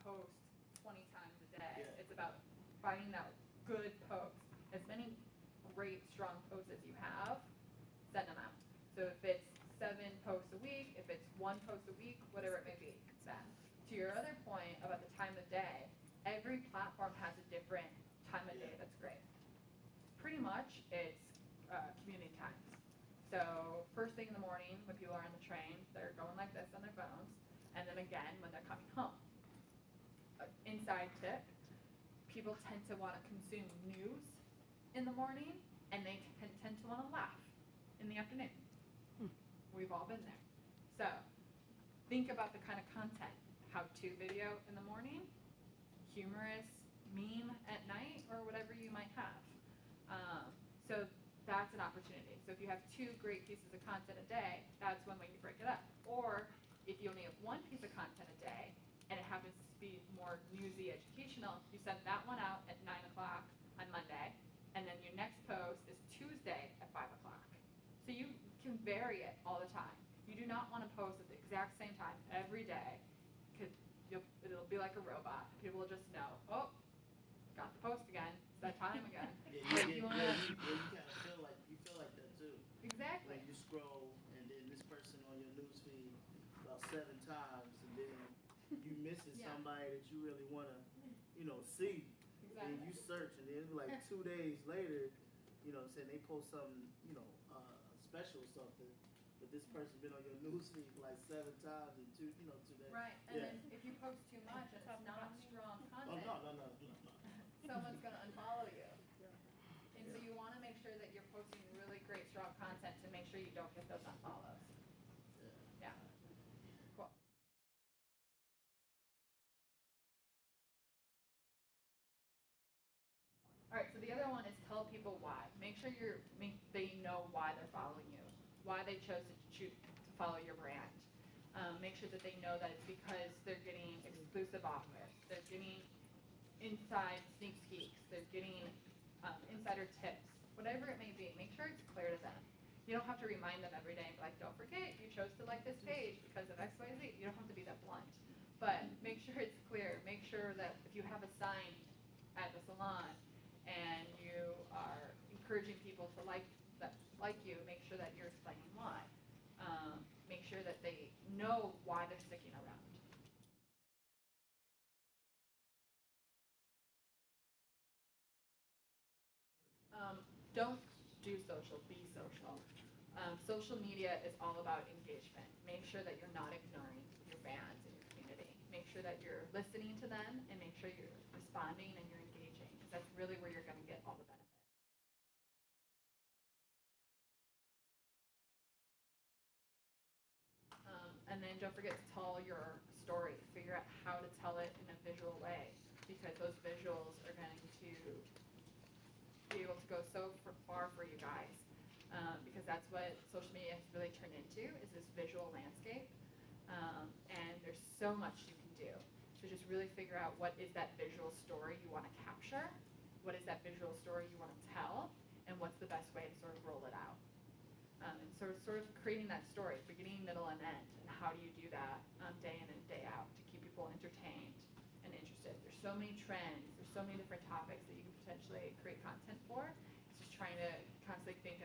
post 20 times a day. Yeah. It's about finding that good post. As many great, strong posts as you have, send them out. So if it's 7 posts a week, if it's 1 post a week, whatever it may be, that. To your other point about the time of day, every platform has a different time of day that's great. Pretty much it's community times. So first thing in the morning when people are on the train, they're going like this on their phones, and then again when they're coming home. Inside tip, people tend to want to consume news in the morning, and they tend to want to laugh in the afternoon. We've all been there. So think about the kind of content. How-to video in the morning, humorous meme at night, or whatever you might have. So that's an opportunity. So if you have 2 great pieces of content a day, that's one way you break it up. Or if you only have 1 piece of content a day, and it happens to be more newsy, educational, you send that one out at 9 o'clock on Monday, and then your next post is Tuesday at 5 o'clock. So you can vary it all the time. You do not want to post at the exact same time every day, because it'll be like a robot. People will just know, oh, got the post again. It's that time again. You kind of feel like that too. Exactly. When you scroll and then this person on your newsfeed about 7 times, and then you missing somebody that you really want to, see. Exactly. And you search, and then like 2 days later, they post something, special or something. But this person been on your newsfeed for like 7 times in 2 days. Right. And then if you post too much and it's not strong content, no. someone's going to unfollow you. And so you want to make sure that you're posting really great, strong content to make sure you don't get those unfollows. Yeah. Cool. All right, so the other one is tell people why. Make sure they know why they're following you, why they chose to follow your brand. Make sure that they know that it's because they're getting exclusive offers, they're getting inside sneak peeks, they're getting insider tips, whatever it may be. Make sure it's clear to them. You don't have to remind them every day and be like, don't forget, you chose to like this page because of X, Y, Z. You don't have to be that blunt. But make sure it's clear. Make sure that if you have a sign at the salon and you are encouraging people to like you, make sure that you're explaining why. Make sure that they know why they're sticking around. Don't do social, be social. Social media is all about engagement. Make sure that you're not ignoring your fans and your community. Make sure that you're listening to them, and make sure you're responding and you're engaging, because that's really where you're going to get all the benefits. And then don't forget to tell your story. Figure out how to tell it in a visual way, because those visuals are going to be able to go so far for you guys, because that's what social media has really turned into, is this visual landscape. And there's so much you can do. So just really figure out what is that visual story you want to capture, what is that visual story you want to tell, and what's the best way to sort of roll it out. And sort of creating that story, beginning, middle, and end. And how do you do that day in and day out to keep people entertained and interested? There's so many trends. There's so many different topics that you can potentially create content for. It's just trying to constantly think